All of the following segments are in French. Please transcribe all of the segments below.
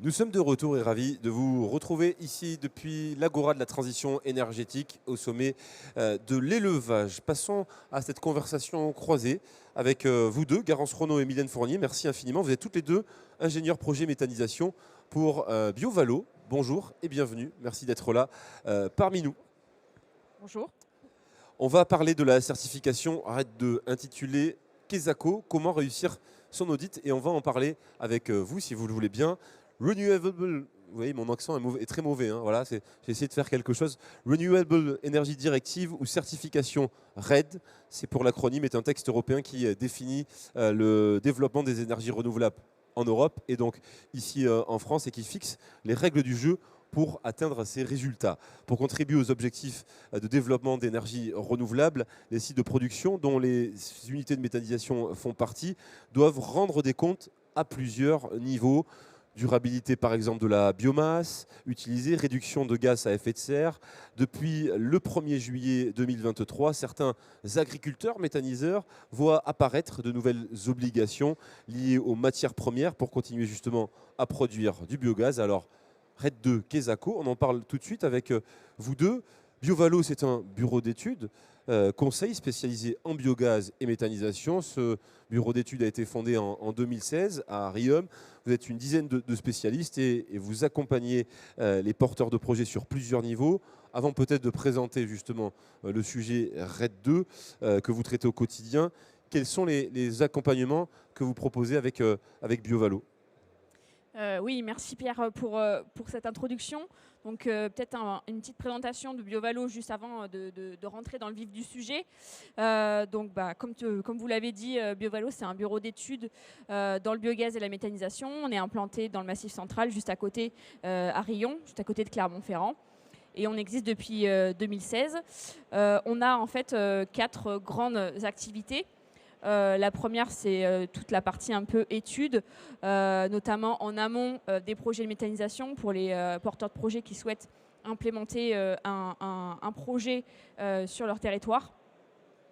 Nous sommes de retour et ravis de vous retrouver ici depuis l'Agora de la transition énergétique au sommet de l'élevage. Passons à cette conversation croisée avec vous deux, Garance Renaud et Mylène Fournier. Merci infiniment. Vous êtes toutes les deux ingénieurs projet méthanisation pour BioValo. Bonjour et bienvenue. Merci d'être là parmi nous. Bonjour. On va parler de la certification RED 2 intitulée Quesaco, comment réussir son audit, et on va en parler avec vous si vous le voulez bien. Renewable, vous voyez mon accent est très mauvais, hein, voilà, j'ai essayé de faire quelque chose. Renewable Energy Directive ou certification RED, c'est pour l'acronyme, est un texte européen qui définit le développement des énergies renouvelables en Europe et donc ici en France, et qui fixe les règles du jeu pour atteindre ces résultats. Pour contribuer aux objectifs de développement d'énergie renouvelable, les sites de production, dont les unités de méthanisation font partie, doivent rendre des comptes à plusieurs niveaux. Durabilité par exemple de la biomasse utilisée, réduction de gaz à effet de serre. Depuis le 1er juillet 2023, certains agriculteurs méthaniseurs voient apparaître de nouvelles obligations liées aux matières premières pour continuer justement à produire du biogaz. Alors, RED 2, Quesaco, on en parle tout de suite avec vous deux. BioValo, c'est un bureau d'études, conseil spécialisé en biogaz et méthanisation. Ce bureau d'études a été fondé en 2016 à Riom. Vous êtes une dizaine de spécialistes et vous accompagnez les porteurs de projets sur plusieurs niveaux. Avant peut-être de présenter justement le sujet RED 2 que vous traitez au quotidien, quels sont les accompagnements que vous proposez avec BioValo ? Oui, merci Pierre pour cette introduction. Donc peut-être une petite présentation de BioValo juste avant de rentrer dans le vif du sujet. Comme vous l'avez dit, BioValo c'est un bureau d'études dans le biogaz et la méthanisation. On est implanté dans le Massif central, juste à côté à Riom, juste à côté de Clermont-Ferrand. Et on existe depuis 2016. On a en fait 4 grandes activités. La première, c'est toute la partie un peu études, notamment en amont des projets de méthanisation pour les porteurs de projets qui souhaitent implémenter un projet sur leur territoire.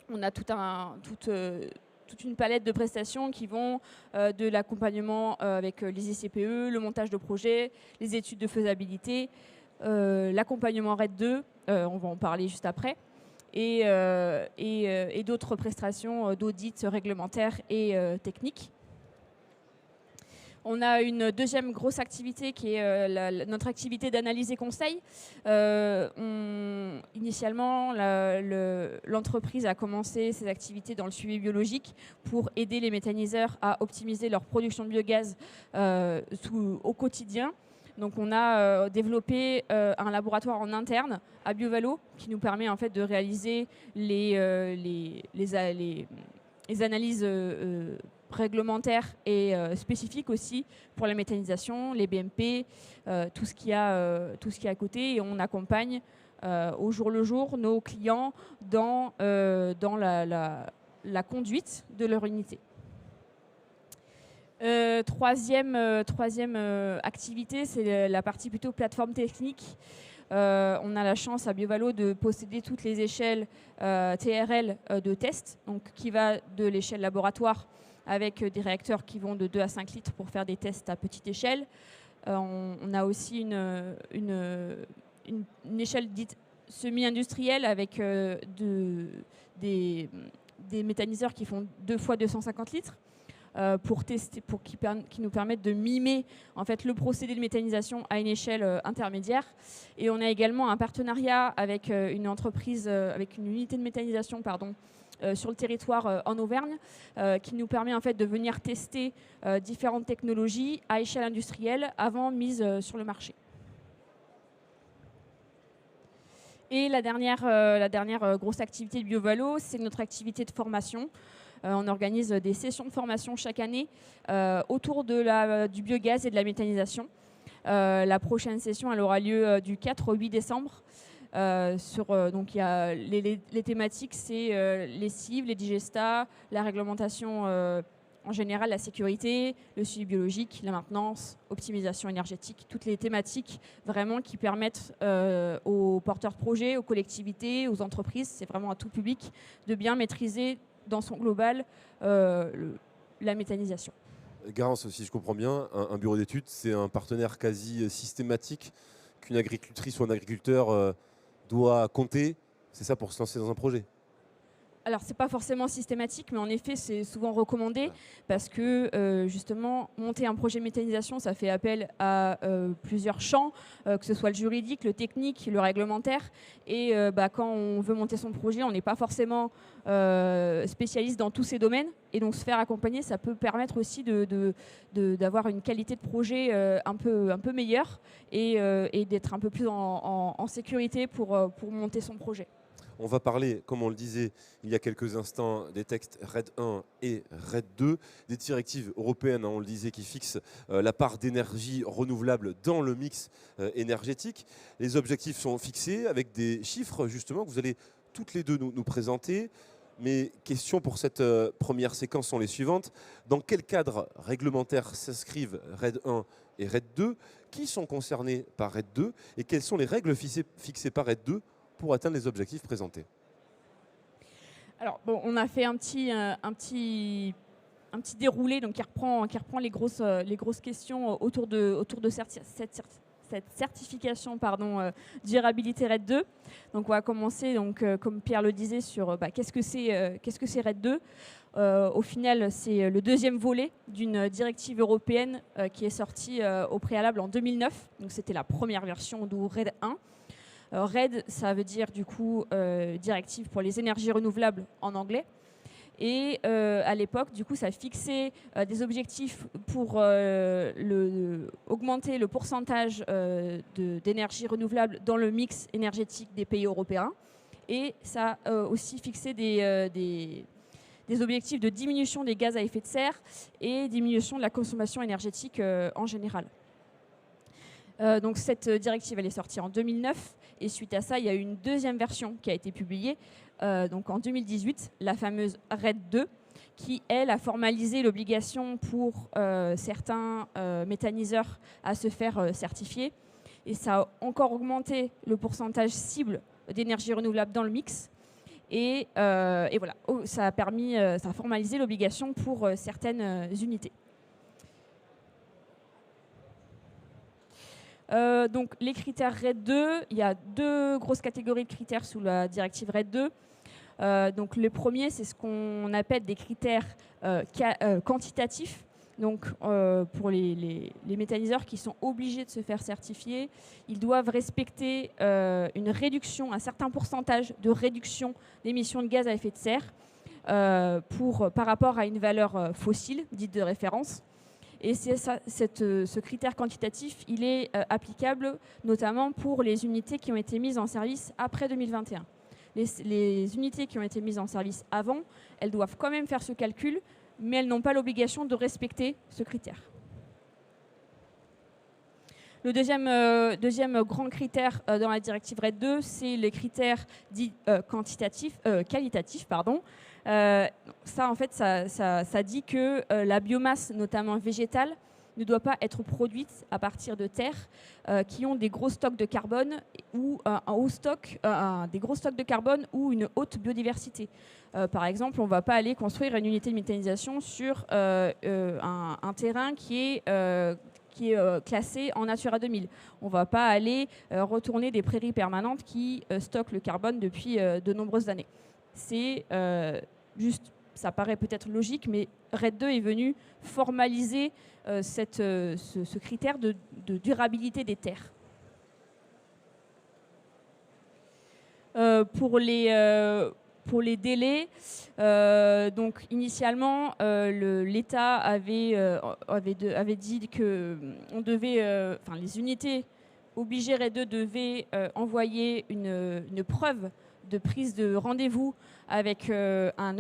On a toute une palette de prestations qui vont de l'accompagnement avec les ICPE, le montage de projets, les études de faisabilité, l'accompagnement RED 2, on va en parler juste après, et d'autres prestations d'audit réglementaire et technique. On a une deuxième grosse activité qui est notre activité d'analyse et conseil. Initialement, l'entreprise a commencé ses activités dans le suivi biologique pour aider les méthaniseurs à optimiser leur production de biogaz au quotidien. Donc on a développé un laboratoire en interne à BioValo qui nous permet en fait de réaliser les analyses réglementaires et spécifiques aussi pour la méthanisation, les BMP, tout ce qu'il y a à côté. Et on accompagne au jour le jour nos clients dans la conduite de leur unité. Troisième activité, c'est la partie plutôt plateforme technique. On a la chance à BioValo de posséder toutes les échelles TRL de test, donc qui va de l'échelle laboratoire avec des réacteurs qui vont de 2 à 5 litres pour faire des tests à petite échelle. On a aussi une échelle dite semi-industrielle avec des méthaniseurs qui font 2 fois 250 litres. Pour tester, qui nous permettent de mimer en fait, le procédé de méthanisation à une échelle intermédiaire. Et on a également un partenariat avec une entreprise, avec une unité de méthanisation sur le territoire en Auvergne, qui nous permet en fait, de venir tester différentes technologies à échelle industrielle avant mise sur le marché. Et la dernière grosse activité de BioValo, c'est notre activité de formation. On organise des sessions de formation chaque année autour du biogaz et de la méthanisation. La prochaine session, elle aura lieu du 4 au 8 décembre. Donc il y a les thématiques, c'est les cives, les digestats, la réglementation en général, la sécurité, le suivi biologique, la maintenance, optimisation énergétique, toutes les thématiques vraiment qui permettent aux porteurs de projets, aux collectivités, aux entreprises, c'est vraiment à tout public, de bien maîtriser dans son global la méthanisation. Garance, si je comprends bien, un bureau d'études, c'est un partenaire quasi systématique qu'une agricultrice ou un agriculteur doit compter, c'est ça, pour se lancer dans un projet? Alors, c'est pas forcément systématique, mais en effet, c'est souvent recommandé Ah. parce que justement, monter un projet méthanisation, ça fait appel à plusieurs champs, que ce soit le juridique, le technique, le réglementaire. Et quand on veut monter son projet, on n'est pas forcément spécialiste dans tous ces domaines. Et donc, se faire accompagner, ça peut permettre aussi d'avoir une qualité de projet un peu meilleure et d'être un peu plus en sécurité pour monter son projet. On va parler, comme on le disait il y a quelques instants, des textes RED 1 et RED 2, des directives européennes, on le disait, qui fixent la part d'énergie renouvelable dans le mix énergétique. Les objectifs sont fixés avec des chiffres, justement, que vous allez toutes les deux nous présenter. Mes questions pour cette première séquence sont les suivantes. Dans quel cadre réglementaire s'inscrivent RED 1 et RED 2? Qui sont concernés par RED 2? Et quelles sont les règles fixées par RED 2 pour atteindre les objectifs présentés? Alors, bon, on a fait un petit déroulé donc, qui reprend les grosses questions autour de cette certification durabilité RED 2. Donc, on va commencer, comme Pierre le disait, sur qu'est-ce que c'est RED 2. Au final, c'est le deuxième volet d'une directive européenne qui est sortie au préalable en 2009. Donc, c'était la première version de RED 1. RED, ça veut dire du coup directive pour les énergies renouvelables en anglais. Et à l'époque, du coup, ça fixait des objectifs pour augmenter le pourcentage d'énergie renouvelable dans le mix énergétique des pays européens. Et ça a aussi fixé des objectifs de diminution des gaz à effet de serre et diminution de la consommation énergétique en général. Donc cette directive, elle est sortie en 2009 et suite à ça, il y a eu une deuxième version qui a été publiée donc en 2018, la fameuse RED 2, qui, elle, a formalisé l'obligation pour certains méthaniseurs à se faire certifier. Et ça a encore augmenté le pourcentage cible d'énergie renouvelable dans le mix. Et voilà, ça a formalisé l'obligation pour certaines unités. Donc les critères RED 2, il y a deux grosses catégories de critères sous la directive RED 2. Donc le premier, c'est ce qu'on appelle des critères quantitatifs. Donc pour les méthaniseurs qui sont obligés de se faire certifier, ils doivent respecter une réduction, un certain pourcentage de réduction d'émissions de gaz à effet de serre par rapport à une valeur fossile, dite de référence. Et ce critère quantitatif, il est applicable notamment pour les unités qui ont été mises en service après 2021. Les unités qui ont été mises en service avant, elles doivent quand même faire ce calcul, mais elles n'ont pas l'obligation de respecter ce critère. Le deuxième grand critère dans la directive RED 2, c'est les critères dits qualitatifs. Ça, en fait, ça dit que la biomasse, notamment végétale, ne doit pas être produite à partir de terres qui ont des gros stocks de carbone ou des gros stocks de carbone ou une haute biodiversité. Par exemple, on ne va pas aller construire une unité de méthanisation sur un terrain qui est classé en Natura 2000. On ne va pas aller retourner des prairies permanentes qui stockent le carbone depuis de nombreuses années. C'est juste, ça paraît peut-être logique, mais RED 2 est venu formaliser ce critère de durabilité des terres. Pour les délais, donc initialement, l'État avait dit que les unités obligées RED 2 devaient envoyer une preuve de prise de rendez-vous avec un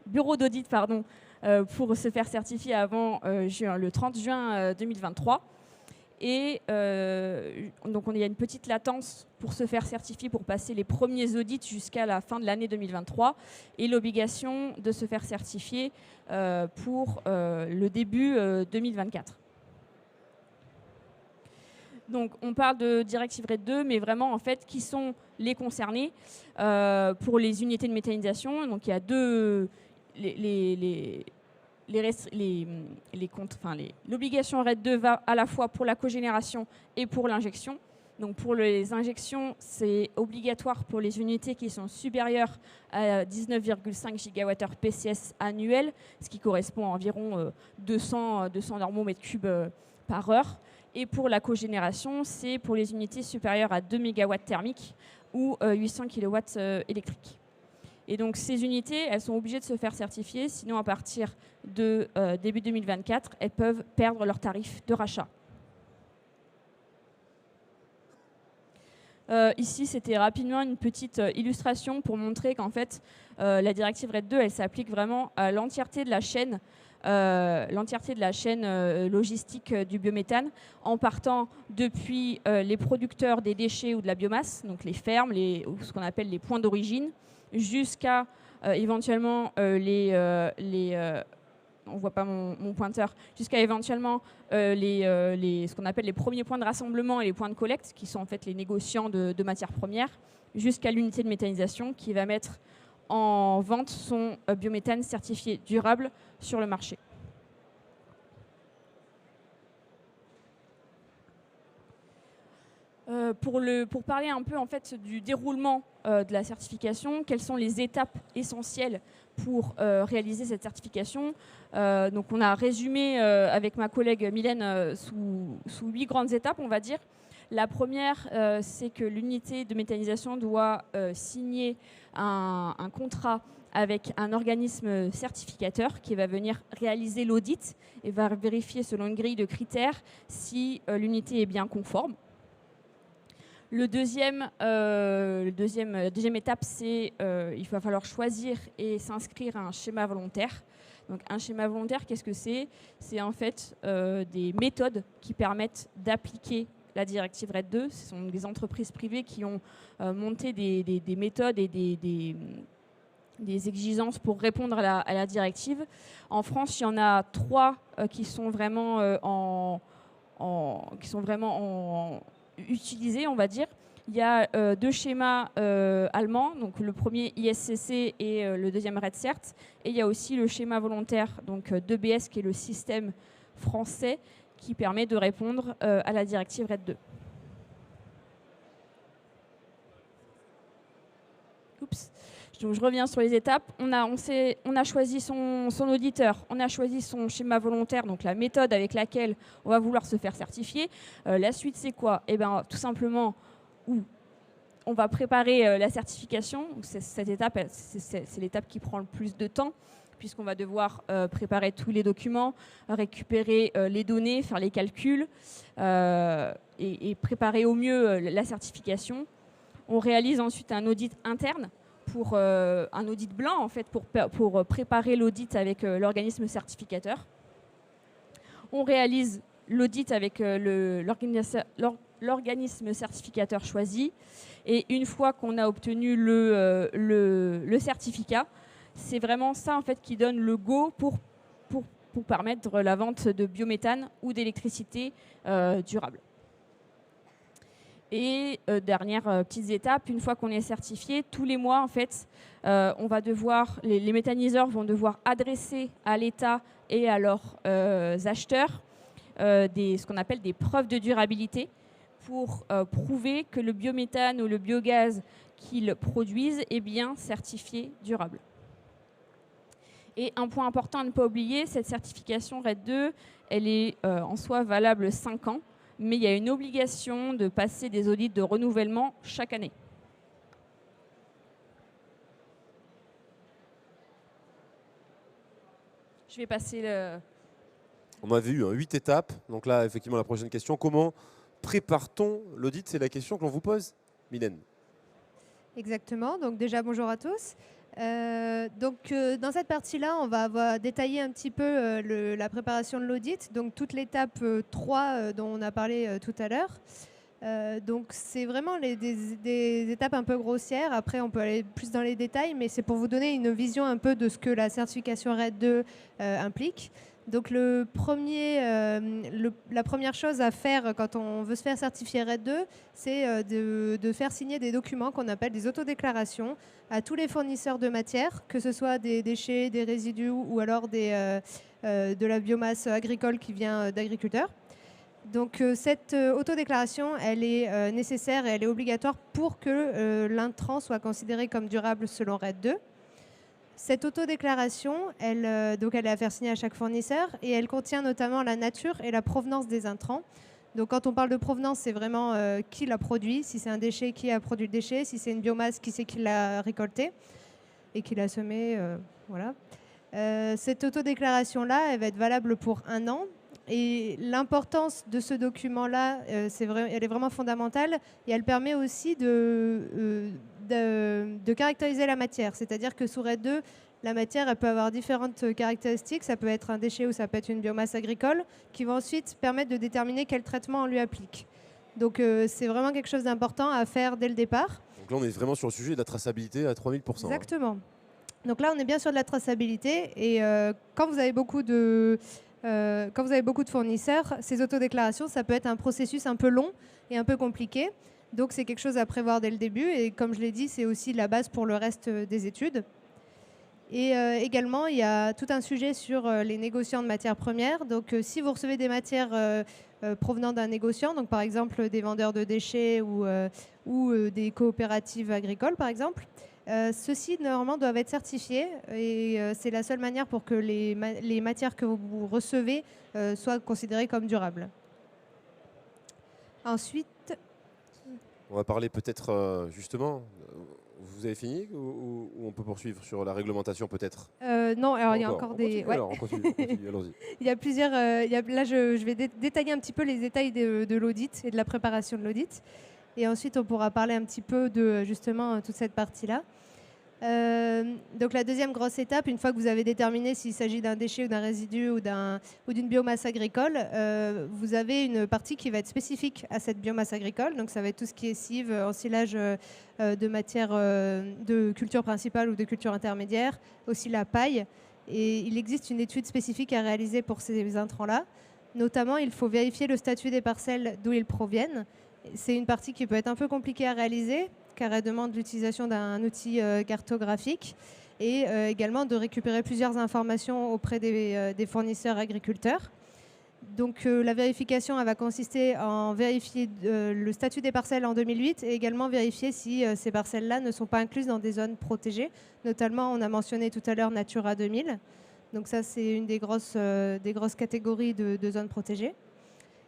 bureau d'audit pour se faire certifier avant le 30 juin 2023. Et donc il y a une petite latence pour se faire certifier, pour passer les premiers audits jusqu'à la fin de l'année 2023 et l'obligation de se faire certifier pour le début 2024. Donc on parle de directive RED 2, mais vraiment en fait qui sont les concernés pour les unités de méthanisation. Donc il y a l'obligation RED 2 va à la fois pour la cogénération et pour l'injection. Donc pour les injections, c'est obligatoire pour les unités qui sont supérieures à 19,5 gigawattheures PCS annuels, ce qui correspond à environ 200 normaux mètres cubes par heure. Et pour la cogénération, c'est pour les unités supérieures à 2 mégawatts thermiques ou 800 kilowatts électriques. Et donc ces unités, elles sont obligées de se faire certifier, sinon à partir de début 2024, elles peuvent perdre leur tarif de rachat. Ici, c'était rapidement une petite illustration pour montrer qu'en fait, la directive RED 2, elle s'applique vraiment à l'entièreté de la chaîne, logistique du biométhane, en partant depuis les producteurs des déchets ou de la biomasse, donc les fermes, ce qu'on appelle les points d'origine, jusqu'à éventuellement on ne voit pas mon pointeur, jusqu'à éventuellement ce qu'on appelle les premiers points de rassemblement et les points de collecte, qui sont en fait les négociants de matières premières, jusqu'à l'unité de méthanisation qui va mettre en vente son biométhane certifié durable sur le marché. Pour parler un peu en fait du déroulement de la certification, quelles sont les étapes essentielles pour réaliser cette certification. Donc on a résumé avec ma collègue Mylène sous 8 grandes étapes, on va dire. La première, c'est que l'unité de méthanisation doit signer un contrat avec un organisme certificateur qui va venir réaliser l'audit et va vérifier selon une grille de critères si l'unité est bien conforme. La deuxième étape, c'est il va falloir choisir et s'inscrire à un schéma volontaire. Donc un schéma volontaire, qu'est-ce que c'est ? C'est en fait des méthodes qui permettent d'appliquer la directive RED 2. Ce sont des entreprises privées qui ont monté des méthodes et des exigences pour répondre à la directive. En France, il y en a 3 qui sont vraiment utilisés, on va dire. Il y a 2 schémas allemands, donc le premier ISCC et le deuxième REDCert. Et il y a aussi le schéma volontaire, donc 2BS, qui est le système français qui permet de répondre à la directive RED 2. Oups. Donc je reviens sur les étapes. On a choisi son auditeur, on a choisi son schéma volontaire, donc la méthode avec laquelle on va vouloir se faire certifier. La suite, c'est quoi ? Eh bien, tout simplement, on va préparer la certification. Cette étape, c'est l'étape qui prend le plus de temps, puisqu'on va devoir préparer tous les documents, récupérer les données, faire les calculs et préparer au mieux la certification. On réalise ensuite un audit interne, un audit blanc en fait, pour préparer l'audit avec l'organisme certificateur. On réalise l'audit avec l'organisme certificateur choisi. Et une fois qu'on a obtenu le certificat, c'est vraiment ça en fait qui donne le go pour permettre la vente de biométhane ou d'électricité durable. Et dernière petite étape, une fois qu'on est certifié, tous les mois en fait, les méthaniseurs vont devoir adresser à l'État et à leurs acheteurs ce qu'on appelle des preuves de durabilité pour prouver que le biométhane ou le biogaz qu'ils produisent est bien certifié durable. Et un point important à ne pas oublier, cette certification RED 2, elle est en soi valable 5 ans. Mais il y a une obligation de passer des audits de renouvellement chaque année. Je vais passer On avait eu 8 étapes. Donc là, effectivement, la prochaine question. Comment prépare-t-on l'audit ? C'est la question que l'on vous pose, Mylène. Exactement. Donc déjà, bonjour à tous. Dans cette partie-là, on va détailler un petit peu la préparation de l'audit, donc toute l'étape 3 dont on a parlé tout à l'heure. Donc c'est vraiment des étapes un peu grossières. Après, on peut aller plus dans les détails, mais c'est pour vous donner une vision un peu de ce que la certification RED 2 implique. Donc la première chose à faire quand on veut se faire certifier RED 2, c'est de faire signer des documents qu'on appelle des autodéclarations à tous les fournisseurs de matières, que ce soit des déchets, des résidus ou alors des de la biomasse agricole qui vient d'agriculteurs. Donc cette autodéclaration, elle est nécessaire et elle est obligatoire pour que l'intrant soit considéré comme durable selon RED 2. Cette autodéclaration, donc elle est à faire signer à chaque fournisseur et elle contient notamment la nature et la provenance des intrants. Donc quand on parle de provenance, c'est vraiment qui l'a produit, si c'est un déchet, qui a produit le déchet, si c'est une biomasse, qui c'est qui l'a récolté et qui l'a semé. Voilà. Cette autodéclaration-là, elle va être valable pour 1 an. Et l'importance de ce document-là, elle est vraiment fondamentale et elle permet aussi de caractériser la matière. C'est-à-dire que sous RED 2, la matière, elle peut avoir différentes caractéristiques. Ça peut être un déchet ou ça peut être une biomasse agricole qui va ensuite permettre de déterminer quel traitement on lui applique. Donc c'est vraiment quelque chose d'important à faire dès le départ. Donc là, on est vraiment sur le sujet de la traçabilité à 3000%. Exactement. Donc là, on est bien sur de la traçabilité et quand vous avez beaucoup de fournisseurs, ces autodéclarations, ça peut être un processus un peu long et un peu compliqué. Donc c'est quelque chose à prévoir dès le début et comme je l'ai dit, c'est aussi la base pour le reste des études. Et également, il y a tout un sujet sur les négociants de matières premières. Donc si vous recevez des matières provenant d'un négociant, donc par exemple des vendeurs de déchets ou des coopératives agricoles par exemple, ceux-ci normalement doivent être certifiés et c'est la seule manière pour que les matières que vous recevez soient considérées comme durables. Ensuite, on va parler peut-être justement, vous avez fini ou on peut poursuivre sur la réglementation peut-être? Non, alors il y a encore des... Ouais. Alors on continue, allons-y. Il y a plusieurs... là, je vais détailler un petit peu les détails de l'audit et de la préparation de l'audit. Et ensuite, on pourra parler un petit peu de justement toute cette partie-là. Donc la deuxième grosse étape, une fois que vous avez déterminé s'il s'agit d'un déchet ou d'un résidu ou d'une biomasse agricole, vous avez une partie qui va être spécifique à cette biomasse agricole. Donc ça va être tout ce qui est cive, ensilage de matière de culture principale ou de culture intermédiaire, aussi la paille. Et il existe une étude spécifique à réaliser pour ces intrants-là. Notamment, il faut vérifier le statut des parcelles d'où ils proviennent. C'est une partie qui peut être un peu compliquée à réaliser car elle demande l'utilisation d'un outil cartographique et également de récupérer plusieurs informations auprès des fournisseurs agriculteurs. Donc la vérification elle va consister en vérifier le statut des parcelles en 2008 et également vérifier si ces parcelles-là ne sont pas incluses dans des zones protégées. Notamment, on a mentionné tout à l'heure Natura 2000. Donc ça, c'est une des grosses catégories de zones protégées.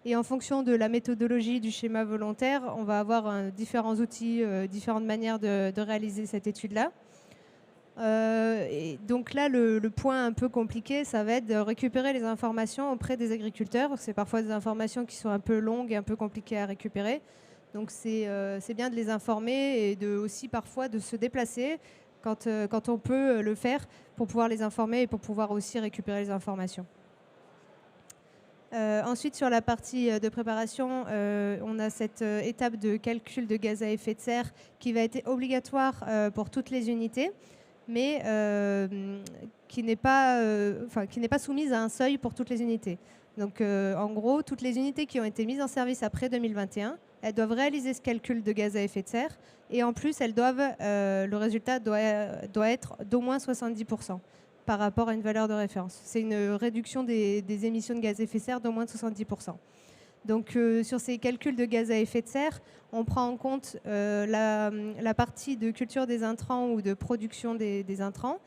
Et en fonction de la méthodologie du schéma volontaire, on va avoir différents outils, différentes manières de réaliser cette étude-là. Et donc là, le point un peu compliqué, ça va être de récupérer les informations auprès des agriculteurs. C'est parfois des informations qui sont un peu longues et un peu compliquées à récupérer. Donc c'est bien de les informer et aussi parfois de se déplacer quand on peut le faire pour pouvoir les informer et pour pouvoir aussi récupérer les informations. Ensuite, sur la partie de préparation, on a cette étape de calcul de gaz à effet de serre qui va être obligatoire pour toutes les unités, mais qui n'est pas soumise à un seuil pour toutes les unités. Donc, en gros, toutes les unités qui ont été mises en service après 2021, elles doivent réaliser ce calcul de gaz à effet de serre et en plus, le résultat doit être d'au moins 70%. Par rapport à une valeur de référence. C'est une réduction des émissions de gaz à effet de serre d'au moins de 70%. Donc sur ces calculs de gaz à effet de serre, on prend en compte la partie de culture des intrants ou de production des intrants,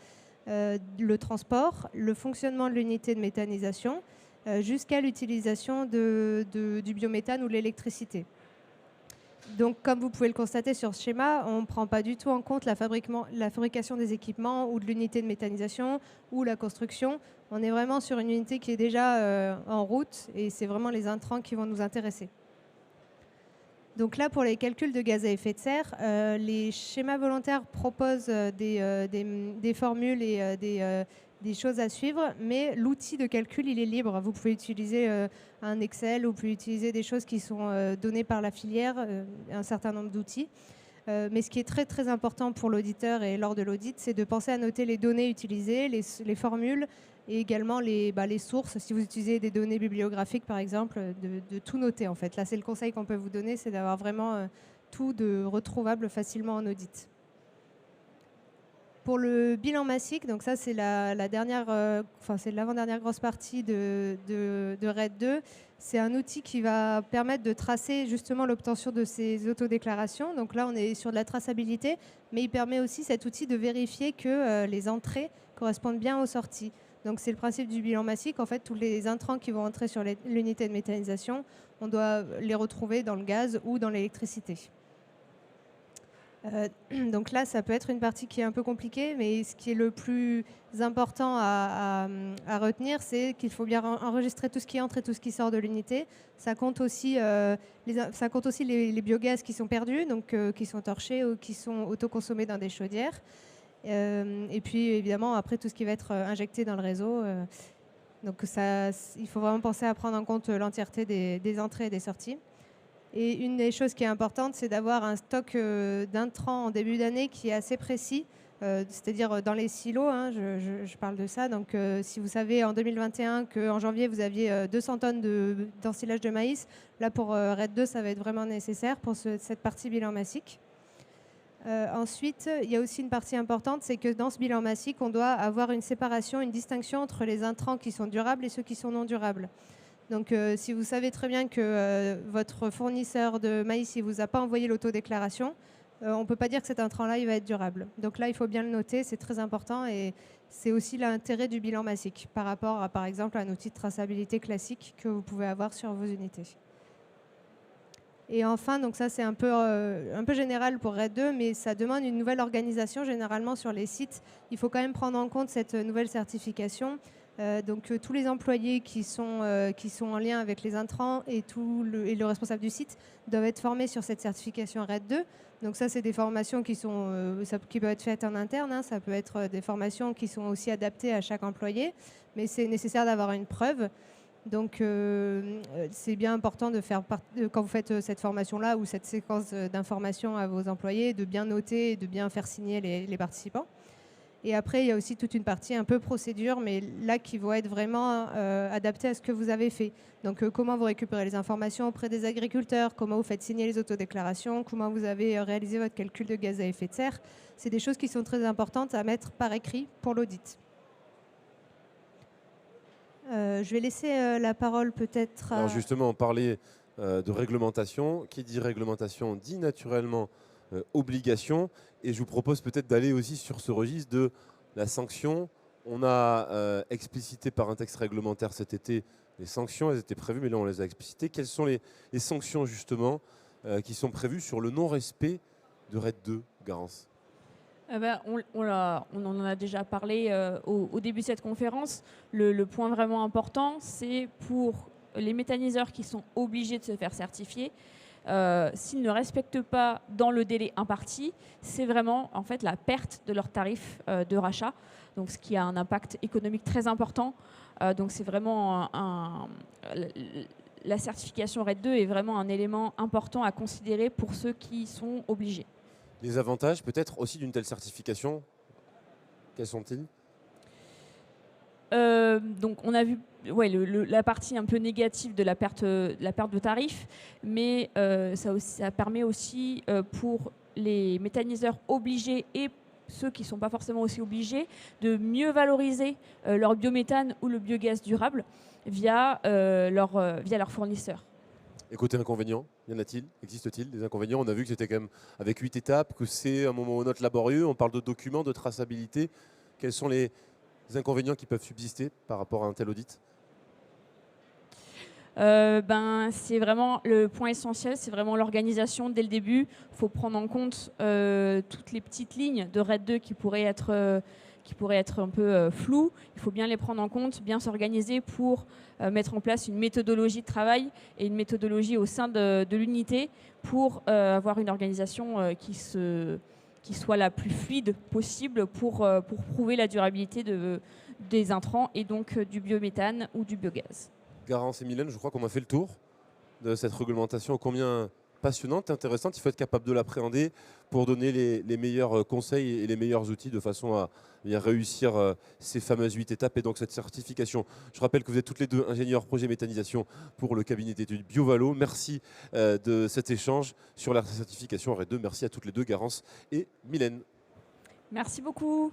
le transport, le fonctionnement de l'unité de méthanisation, jusqu'à l'utilisation du biométhane ou l'électricité. Donc, comme vous pouvez le constater sur ce schéma, on ne prend pas du tout en compte la fabrication des équipements ou de l'unité de méthanisation ou la construction. On est vraiment sur une unité qui est déjà en route et c'est vraiment les intrants qui vont nous intéresser. Donc là, pour les calculs de gaz à effet de serre, les schémas volontaires proposent des formules et des choses à suivre, mais l'outil de calcul, il est libre. Vous pouvez utiliser un Excel, vous pouvez utiliser des choses qui sont données par la filière, un certain nombre d'outils. Mais ce qui est très très important pour l'auditeur et lors de l'audit, c'est de penser à noter les données utilisées, les formules et également les sources. Si vous utilisez des données bibliographiques, par exemple, de tout noter en fait. Là, c'est le conseil qu'on peut vous donner, c'est d'avoir vraiment tout de retrouvable facilement en audit. Pour le bilan massique, donc ça c'est la dernière, c'est l'avant-dernière grosse partie de RED 2. C'est un outil qui va permettre de tracer justement l'obtention de ces autodéclarations. Donc là on est sur de la traçabilité, mais il permet aussi cet outil de vérifier que les entrées correspondent bien aux sorties. Donc c'est le principe du bilan massique. En fait, tous les intrants qui vont entrer sur l'unité de méthanisation, on doit les retrouver dans le gaz ou dans l'électricité. Donc là, ça peut être une partie qui est un peu compliquée, mais ce qui est le plus important à retenir, c'est qu'il faut bien enregistrer tout ce qui entre et tout ce qui sort de l'unité. Ça compte aussi, les biogaz qui sont perdus, donc qui sont torchés ou qui sont autoconsommés dans des chaudières. Et puis évidemment, après, tout ce qui va être injecté dans le réseau. Donc il faut vraiment penser à prendre en compte l'entièreté des entrées et des sorties. Et une des choses qui est importante, c'est d'avoir un stock d'intrants en début d'année qui est assez précis, c'est-à-dire dans les silos, hein, je parle de ça. Donc si vous savez en 2021 qu'en janvier, vous aviez 200 tonnes d'ensilage de maïs, là pour RED 2, ça va être vraiment nécessaire pour cette partie bilan massique. Ensuite, il y a aussi une partie importante, c'est que dans ce bilan massique, on doit avoir une séparation, une distinction entre les intrants qui sont durables et ceux qui sont non durables. Donc si vous savez très bien que votre fournisseur de maïs ne vous a pas envoyé l'autodéclaration, on ne peut pas dire que cet intrant-là il va être durable. Donc là, il faut bien le noter, c'est très important et c'est aussi l'intérêt du bilan massique par rapport à, par exemple, un outil de traçabilité classique que vous pouvez avoir sur vos unités. Et enfin, donc ça c'est un peu général pour RED 2, mais ça demande une nouvelle organisation. Généralement sur les sites, il faut quand même prendre en compte cette nouvelle certification. Donc tous les employés qui sont en lien avec les intrants et le responsable du site doivent être formés sur cette certification RED 2. Donc ça, c'est des formations qui peuvent être faites en interne, hein. Ça peut être des formations qui sont aussi adaptées à chaque employé, mais c'est nécessaire d'avoir une preuve. Donc c'est bien important de faire quand vous faites cette formation-là ou cette séquence d'informations à vos employés, de bien noter et de bien faire signer les participants. Et après, il y a aussi toute une partie un peu procédure, mais là qui va être vraiment adaptée à ce que vous avez fait. Donc comment vous récupérez les informations auprès des agriculteurs, comment vous faites signer les autodéclarations, comment vous avez réalisé votre calcul de gaz à effet de serre. C'est des choses qui sont très importantes à mettre par écrit pour l'audit. Je vais laisser la parole peut-être à... Alors justement, on parlait de réglementation. Qui dit réglementation dit naturellement obligation. Et je vous propose peut-être d'aller aussi sur ce registre de la sanction. On a explicité par un texte réglementaire cet été les sanctions. Elles étaient prévues, mais là on les a explicitées. Quelles sont les sanctions justement qui sont prévues sur le non-respect de RED 2, Garance? On en a déjà parlé au début de cette conférence. Le point vraiment important, c'est pour les méthaniseurs qui sont obligés de se faire certifier, s'ils ne respectent pas dans le délai imparti, c'est vraiment en fait la perte de leur tarif de rachat, donc ce qui a un impact économique très important. Donc c'est vraiment la certification RED 2 est vraiment un élément important à considérer pour ceux qui sont obligés. Les avantages peut-être aussi d'une telle certification, quels sont-ils? Donc on a vu la partie un peu négative de la perte de tarif, mais ça permet aussi pour les méthaniseurs obligés et ceux qui ne sont pas forcément aussi obligés de mieux valoriser leur biométhane ou le biogaz durable via leur fournisseur. Et côté inconvénients, y en a-t-il? Existe-t-il des inconvénients? On a vu que c'était quand même avec 8 étapes, que c'est un moment ou un autre laborieux. On parle de documents, de traçabilité. Quels sont les inconvénients qui peuvent subsister par rapport à un tel audit? C'est vraiment le point essentiel, c'est vraiment l'organisation dès le début. Il faut prendre en compte toutes les petites lignes de RED 2 qui pourraient être un peu floues. Il faut bien les prendre en compte, bien s'organiser pour mettre en place une méthodologie de travail et une méthodologie au sein de l'unité pour avoir une organisation qui soit la plus fluide possible pour prouver la durabilité des intrants et donc du biométhane ou du biogaz. Garance et Mylène, je crois qu'on a fait le tour de cette réglementation combien passionnante, intéressante. Il faut être capable de l'appréhender pour donner les meilleurs conseils et les meilleurs outils de façon à bien réussir ces fameuses 8 étapes et donc cette certification. Je rappelle que vous êtes toutes les deux ingénieurs projet méthanisation pour le cabinet d'études BioValo. Merci de cet échange sur la certification RED 2. Merci à toutes les deux, Garance et Mylène. Merci beaucoup.